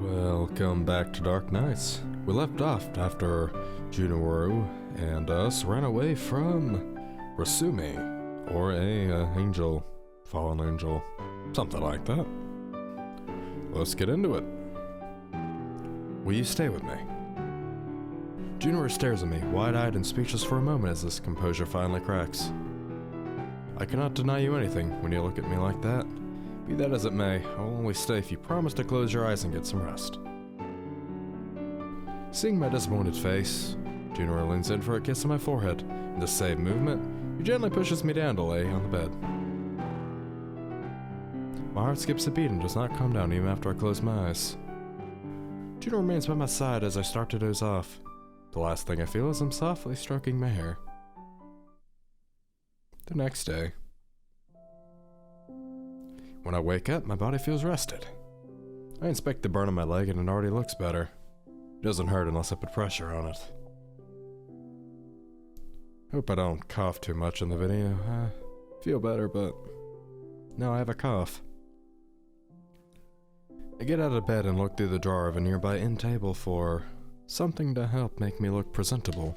Welcome back to Dark Nights. We left off after Junoru and us ran away from Rasumi, or angel, fallen angel, something like that. Let's get into it. Will you stay with me? Junoru stares at me, wide-eyed and speechless for a moment as his composure finally cracks. I cannot deny you anything when you look at me like that. Be that as it may, I will only stay if you promise to close your eyes and get some rest. Seeing my disappointed face, Junoru leans in for a kiss on my forehead. In the same movement, he gently pushes me down to lay on the bed. My heart skips a beat and does not calm down even after I close my eyes. Junoru remains by my side as I start to doze off. The last thing I feel is him softly stroking my hair. The next day. When I wake up, my body feels rested. I inspect the burn on my leg and it already looks better. It doesn't hurt unless I put pressure on it. Hope I don't cough too much in the video. I feel better, but now I have a cough. I get out of bed and look through the drawer of a nearby end table for something to help make me look presentable.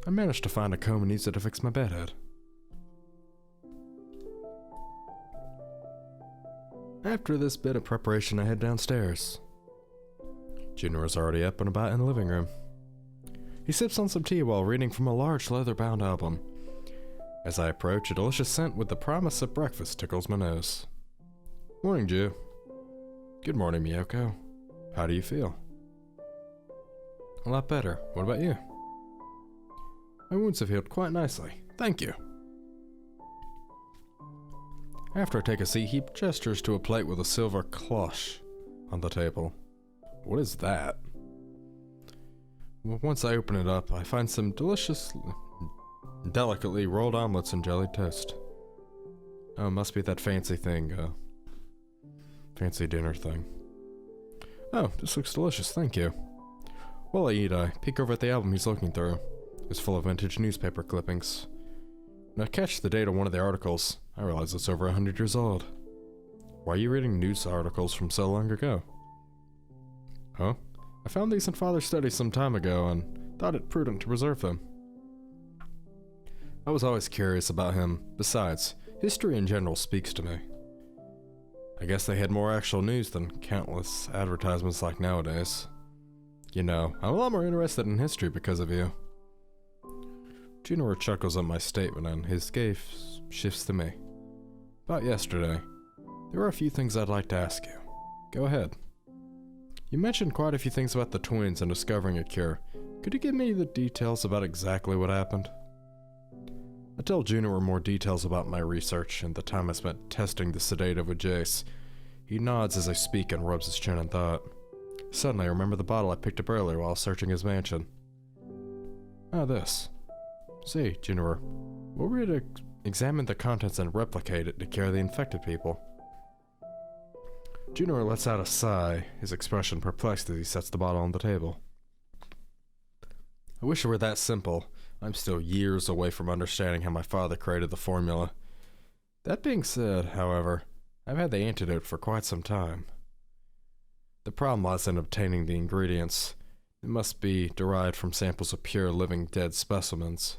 I managed to find a comb and use it to fix my bedhead. After this bit of preparation, I head downstairs. Junoru's already up and about in the living room. He sips on some tea while reading from a large leather-bound album. As I approach, a delicious scent with the promise of breakfast tickles my nose. Morning, Ju. Good morning, Miyoko. How do you feel? A lot better. What about you? My wounds have healed quite nicely. Thank you. After I take a seat, he gestures to a plate with a silver cloche on the table. What is that? Once I open it up, I find some delicious, delicately rolled omelets and jellied toast. Oh, must be that fancy thing, fancy dinner thing. Oh, this looks delicious, thank you. While I eat, I peek over at the album he's looking through. It's full of vintage newspaper clippings. When I catch the date on one of the articles, I realize it's over 100 years old. Why are you reading news articles from so long ago? Huh? I found these in Father's study some time ago and thought it prudent to preserve them. I was always curious about him. Besides, history in general speaks to me. I guess they had more actual news than countless advertisements like nowadays. You know, I'm a lot more interested in history because of you. Junoru chuckles at my statement and his gaze shifts to me. About yesterday, there are a few things I'd like to ask you. Go ahead. You mentioned quite a few things about the twins and discovering a cure. Could you give me the details about exactly what happened? I tell Junoru more details about my research and the time I spent testing the sedative with Jace. He nods as I speak and rubs his chin in thought. Suddenly I remember the bottle I picked up earlier while searching his mansion. Ah, this. Say, Junoru, what were you to examine the contents and replicate it to cure the infected people? Junoru lets out a sigh, his expression perplexed as he sets the bottle on the table. I wish it were that simple. I'm still years away from understanding how my father created the formula. That being said, however, I've had the antidote for quite some time. The problem lies in obtaining the ingredients. It must be derived from samples of pure living dead specimens.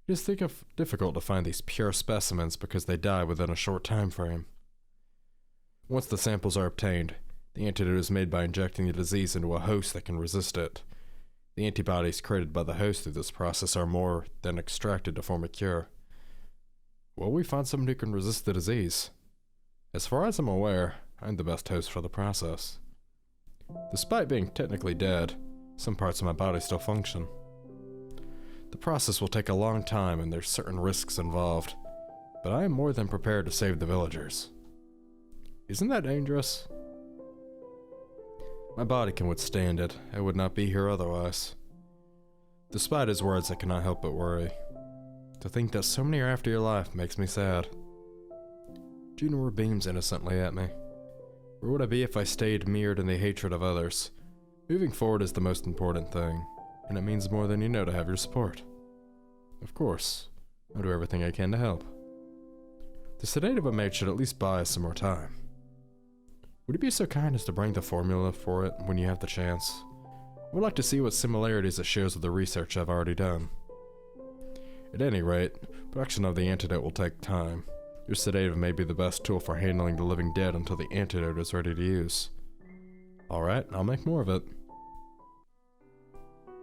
It is difficult to find these pure specimens because they die within a short time frame. Once the samples are obtained, the antidote is made by injecting the disease into a host that can resist it. The antibodies created by the host through this process are more than extracted to form a cure. Will we find someone who can resist the disease? As far as I'm aware, I'm the best host for the process. Despite being technically dead, some parts of my body still function. The process will take a long time and there's certain risks involved, but I am more than prepared to save the villagers. Isn't that dangerous? My body can withstand it. I would not be here otherwise. Despite his words, I cannot help but worry. To think that so many are after your life makes me sad. Junoru beams innocently at me. Where would I be if I stayed mired in the hatred of others? Moving forward is the most important thing, and it means more than you know to have your support. Of course, I'll do everything I can to help. The sedative I made should at least buy us some more time. Would you be so kind as to bring the formula for it when you have the chance? I would like to see what similarities it shares with the research I've already done. At any rate, production of the antidote will take time. Your sedative may be the best tool for handling the living dead until the antidote is ready to use. Alright, I'll make more of it.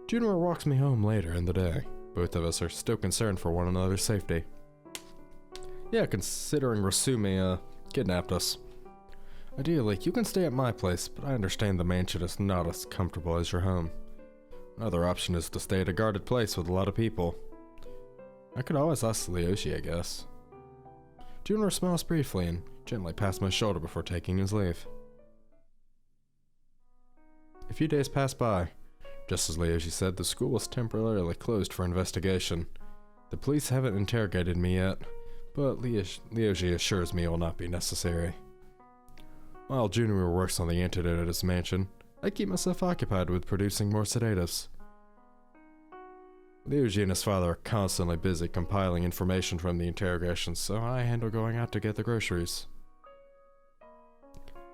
Junoru walks me home later in the day. Both of us are still concerned for one another's safety. Yeah, considering Rasumi, kidnapped us. Ideally, you can stay at my place, but I understand the mansion is not as comfortable as your home. Another option is to stay at a guarded place with a lot of people. I could always ask Ryoji, I guess. Junoru smiles briefly and gently passed my shoulder before taking his leave. A few days passed by. Just as Ryoji said, the school was temporarily closed for investigation. The police haven't interrogated me yet, but Ryoji assures me it will not be necessary. While Junoru works on the antidote at his mansion, I keep myself occupied with producing more sedatives. Ryoji and his father are constantly busy compiling information from the interrogations, so I handle going out to get the groceries.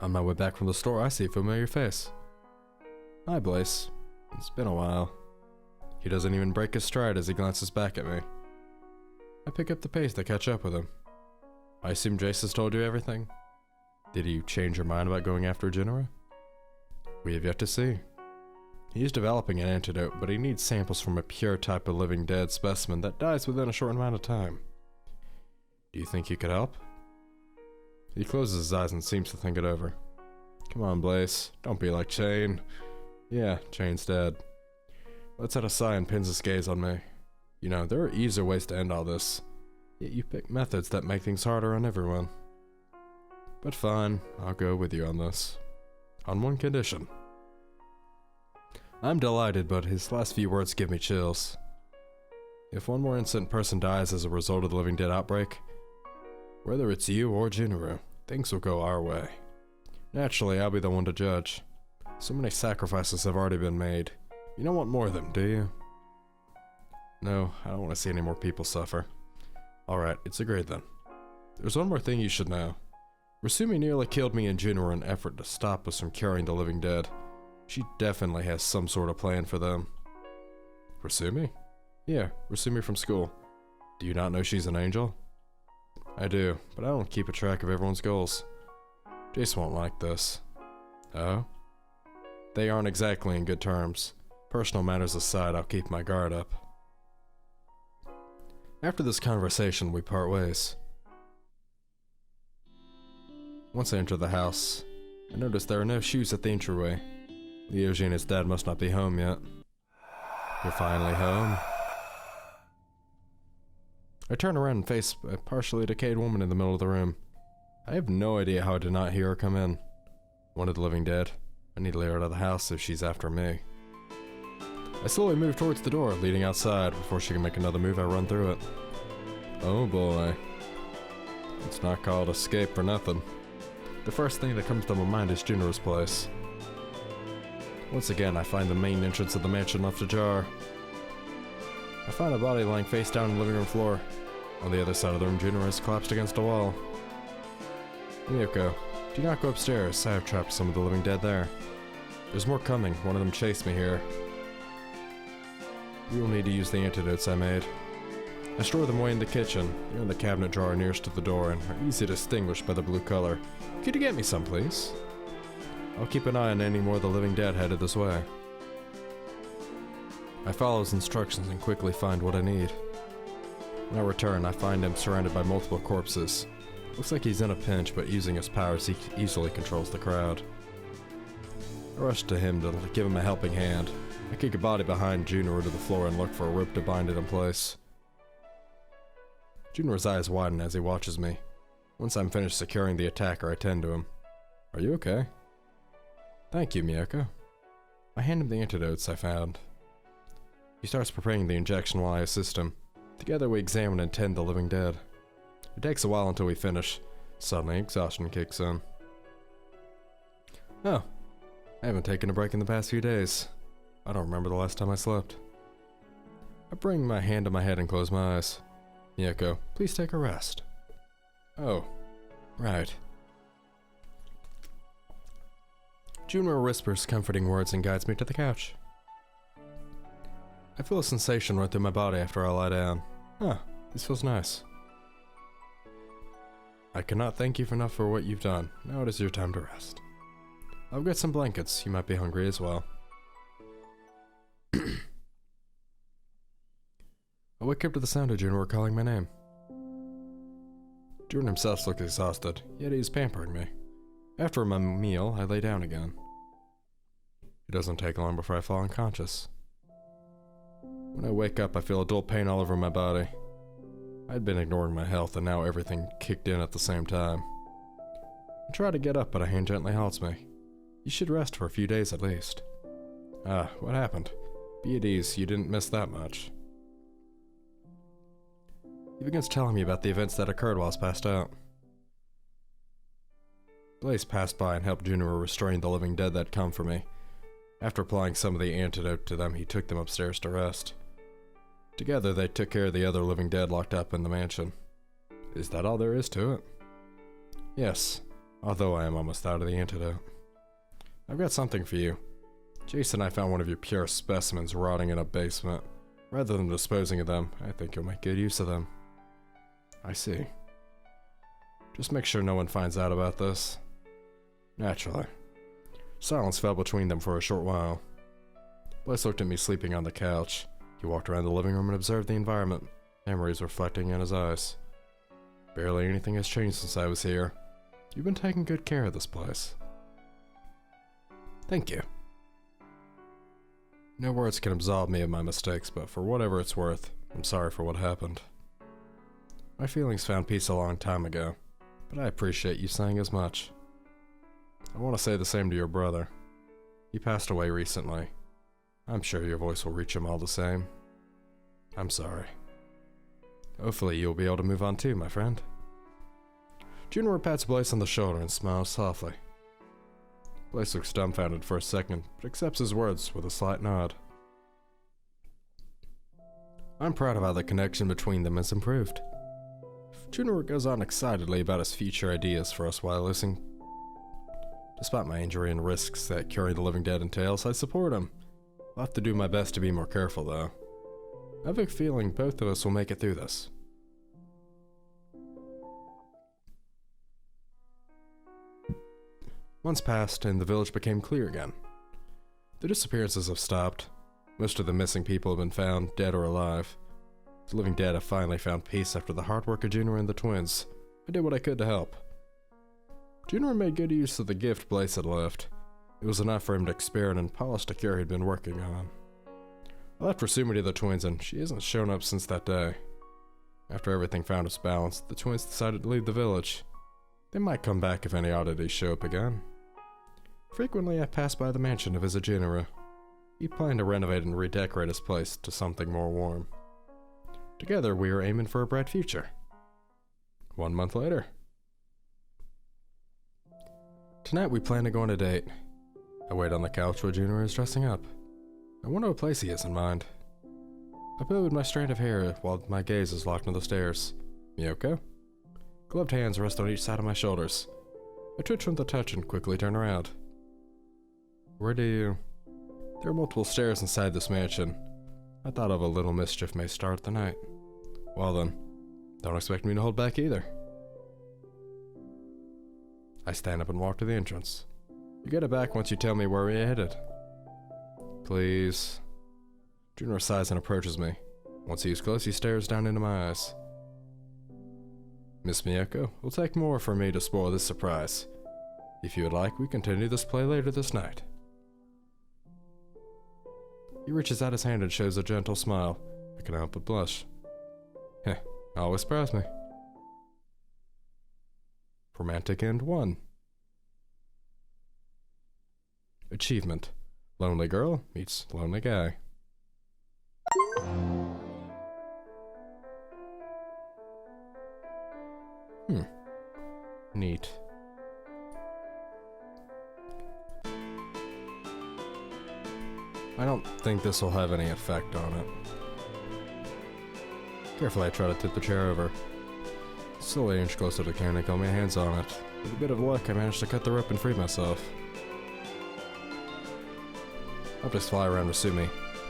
On my way back from the store, I see a familiar face. Hi, Blaze. It's been a while. He doesn't even break his stride as he glances back at me. I pick up the pace to catch up with him. I assume Jace has told you everything? Did you change your mind about going after Junoru? We have yet to see. He is developing an antidote, but he needs samples from a pure type of living dead specimen that dies within a short amount of time. Do you think you could help? He closes his eyes and seems to think it over. Come on, Blaze. Don't be like Chain. Yeah, Chain's dead. Lets out a sigh and pins his gaze on me. You know, there are easier ways to end all this. Yet you pick methods that make things harder on everyone. But fine, I'll go with you on this. On one condition. I'm delighted, but his last few words give me chills. If one more innocent person dies as a result of the Living Dead outbreak, whether it's you or Junoru, things will go our way. Naturally, I'll be the one to judge. So many sacrifices have already been made. You don't want more of them, do you? No, I don't want to see any more people suffer. Alright, it's agreed then. There's one more thing you should know. Rasumi nearly killed me and Junoru in an effort to stop us from curing the living dead. She definitely has some sort of plan for them. Rasumi? Yeah, Rasumi from school. Do you not know she's an angel? I do, but I don't keep a track of everyone's goals. Jace won't like this. Oh? They aren't exactly in good terms. Personal matters aside, I'll keep my guard up. After this conversation, we part ways. Once I enter the house, I notice there are no shoes at the entryway. Ryoji and his dad must not be home yet. You're finally home. I turn around and face a partially decayed woman in the middle of the room. I have no idea how I did not hear her come in. One of the living dead. I need to let her out of the house if she's after me. I slowly move towards the door, leading outside. Before she can make another move, I run through it. Oh boy. It's not called escape for nothing. The first thing that comes to my mind is Junoru's place. Once again, I find the main entrance of the mansion left ajar. I find a body lying face down on the living room floor. On the other side of the room, Junoru is collapsed against a wall. Miyako, do not go upstairs. I have trapped some of the living dead there. There's more coming. One of them chased me here. You will need to use the antidotes I made. I store them away in the kitchen. They're in the cabinet drawer nearest to the door and are easy to distinguish by the blue color. Could you get me some, please? I'll keep an eye on any more of the living dead headed this way. I follow his instructions and quickly find what I need. When I return, I find him surrounded by multiple corpses. Looks like he's in a pinch, but using his powers, he easily controls the crowd. I rush to him to give him a helping hand. I kick a body behind Junoru to the floor and look for a rope to bind it in place. Junoru's eyes widen as he watches me. Once I'm finished securing the attacker, I tend to him. Are you okay? Thank you, Miyako. I hand him the antidotes I found. He starts preparing the injection while I assist him. Together we examine and tend the living dead. It takes a while until we finish. Suddenly, exhaustion kicks in. Oh, I haven't taken a break in the past few days. I don't remember the last time I slept. I bring my hand to my head and close my eyes. Miyako, please take a rest. Oh, right. Junoru whispers comforting words and guides me to the couch. I feel a sensation run through my body after I lie down. This feels nice. I cannot thank you enough for what you've done. Now it is your time to rest. I've got some blankets. You might be hungry as well. I wake up to the sound of Junoru calling my name. Junoru himself looks exhausted, yet he is pampering me. After my meal, I lay down again. It doesn't take long before I fall unconscious. When I wake up, I feel a dull pain all over my body. I'd been ignoring my health, and now everything kicked in at the same time. I try to get up, but a hand gently halts me. You should rest for a few days at least. What happened? Be at ease, you didn't miss that much. He begins telling me about the events that occurred while I was passed out. Blaze passed by and helped Junoru restrain the living dead that come for me. After applying some of the antidote to them, he took them upstairs to rest. Together, they took care of the other living dead locked up in the mansion. Is that all there is to it? Yes, although I am almost out of the antidote. I've got something for you. Jason and I found one of your pure specimens rotting in a basement. Rather than disposing of them, I think you'll make good use of them. I see. Just make sure no one finds out about this. Naturally. Silence fell between them for a short while. Blaze looked at me sleeping on the couch. He walked around the living room and observed the environment, memories reflecting in his eyes. Barely anything has changed since I was here. You've been taking good care of this place. Thank you. No words can absolve me of my mistakes, but for whatever it's worth, I'm sorry for what happened. My feelings found peace a long time ago, but I appreciate you saying as much. I want to say the same to your brother. He passed away recently. I'm sure your voice will reach him all the same. I'm sorry. Hopefully you'll be able to move on too, my friend. Junoru pats Blaze on the shoulder and smiles softly. Blaze looks dumbfounded for a second, but accepts his words with a slight nod. I'm proud of how the connection between them has improved. Junoru goes on excitedly about his future ideas for us while listening. Despite my injury and risks that curing the living dead entails, I support him. I'll have to do my best to be more careful, though. I have a feeling both of us will make it through this. Months passed, and the village became clear again. The disappearances have stopped. Most of the missing people have been found, dead or alive. The living dead have finally found peace after the hard work of Junoru and the twins. I did what I could to help. Junoru made good use of the gift Blaze had left. It was enough for him to experiment and polish the cure he'd been working on. I left for Sumi to the twins, and she hasn't shown up since that day. After everything found its balance, the twins decided to leave the village. They might come back if any oddities show up again. Frequently, I pass by the mansion to visit Junoru. He planned to renovate and redecorate his place to something more warm. Together, we are aiming for a bright future. 1 month later. Tonight, we plan to go on a date. I wait on the couch while Junoru is dressing up. I wonder what place he has in mind. I play with my strand of hair while my gaze is locked on the stairs. Miyoko? Gloved hands rest on each side of my shoulders. I twitch from the touch and quickly turn around. Where do you... There are multiple stairs inside this mansion. I thought of a little mischief may start the night. Well then, don't expect me to hold back either. I stand up and walk to the entrance. You get it back once you tell me where we're headed. Please. Junoru sighs and approaches me. Once he is close, he stares down into my eyes. Miss Miyako, it will take more for me to spoil this surprise. If you would like, we continue this play later this night. He reaches out his hand and shows a gentle smile. I cannot help but blush. Heh, always surprise me. Romantic End 1. Achievement. Lonely girl meets lonely guy. Neat. I don't think this will have any effect on it. Carefully, I try to tip the chair over. Slowly inch closer to the can and got my hands on it. With a bit of luck, I managed to cut the rope and free myself. I'll just fly around Rasumi,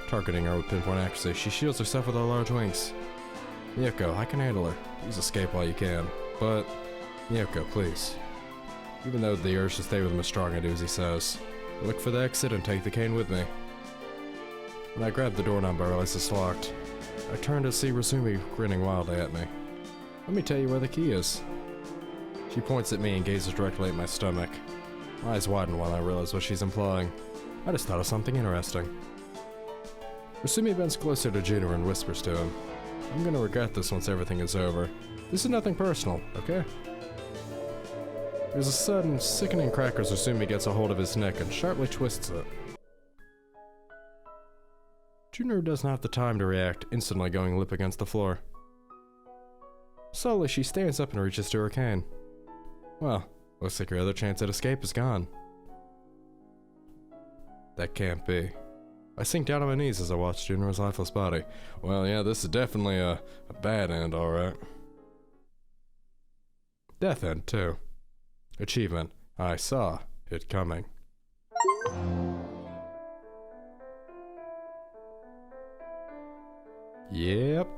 targeting her with pinpoint accuracy. She shields herself with her large wings. Miyako, I can handle her. Please escape while you can. But, Miyako, please. Even though the urge to stay with him is strong, I do as he says. I look for the exit and take the cane with me. When I grab the doorknob, I realize it's locked. I turn to see Rasumi grinning wildly at me. Let me tell you where the key is. She points at me and gazes directly at my stomach. My eyes widen while I realize what she's implying. I just thought of something interesting. Rasumi bends closer to Junoru and whispers to him. I'm gonna regret this once everything is over. This is nothing personal, okay? There's a sudden, sickening crack as Rasumi gets a hold of his neck and sharply twists it. Junoru doesn't have the time to react, instantly going limp against the floor. Slowly, she stands up and reaches to her cane. Well, looks like your other chance at escape is gone. That can't be. I sink down on my knees as I watch Junoru's lifeless body. Well, yeah, this is definitely a bad end, alright. Death end, too. Achievement. I saw it coming. Yep.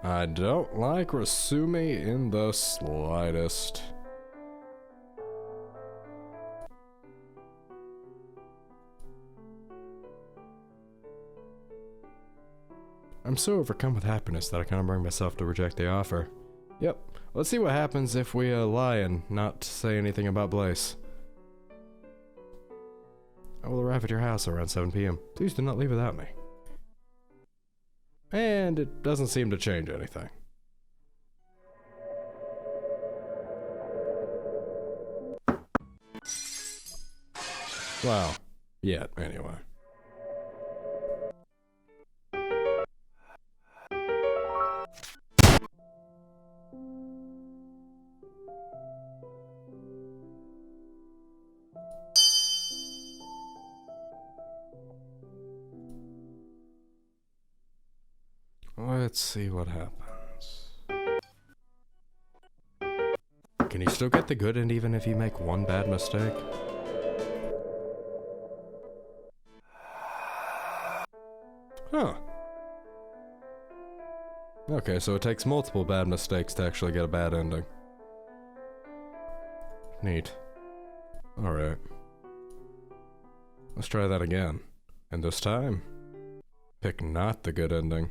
I don't like Rasumi in the slightest. I'm so overcome with happiness that I can't bring myself to reject the offer. Yep, let's see what happens if we lie and not say anything about Blaze. I will arrive at your house around 7 p.m. Please do not leave without me. And it doesn't seem to change anything. Well, yet, anyway. Let's see what happens. Can you still get the good end even if you make one bad mistake? Huh. Okay, so it takes multiple bad mistakes to actually get a bad ending. Neat. Alright. Let's try that again. And this time, pick not the good ending.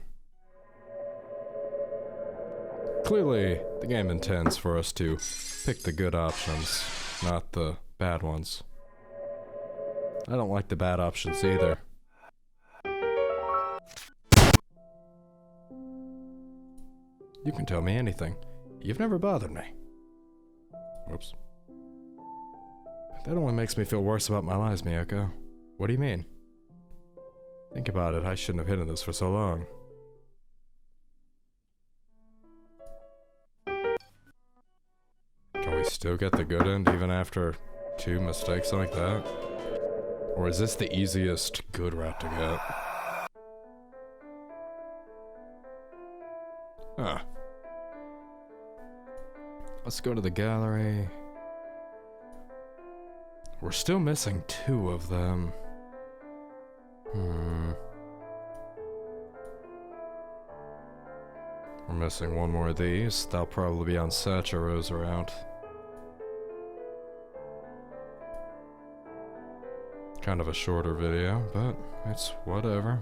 Clearly, the game intends for us to pick the good options, not the bad ones. I don't like the bad options either. You can tell me anything. You've never bothered me. Oops. That only makes me feel worse about my lies, Miyako. What do you mean? Think about it, I shouldn't have hidden this for so long. Can we still get the good end even after 2 mistakes like that? Or is this the easiest good route to get? Huh. Let's go to the gallery. We're still missing 2 of them. We're missing 1 more of these. That'll probably be on Sachiro's route. Kind of a shorter video, but it's whatever.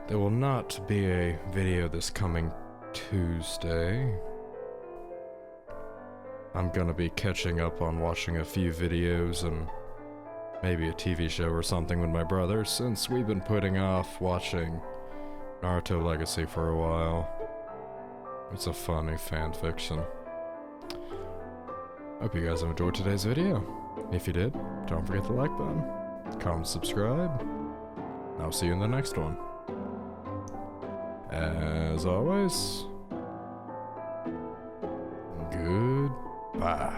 There will not be a video this coming Tuesday. I'm gonna be catching up on watching a few videos and maybe a TV show or something with my brother, since we've been putting off watching Naruto Legacy for a while. It's a funny fan fiction. Hope you guys have enjoyed today's video. If you did, don't forget the like button, comment, subscribe, and I'll see you in the next one. As always, goodbye.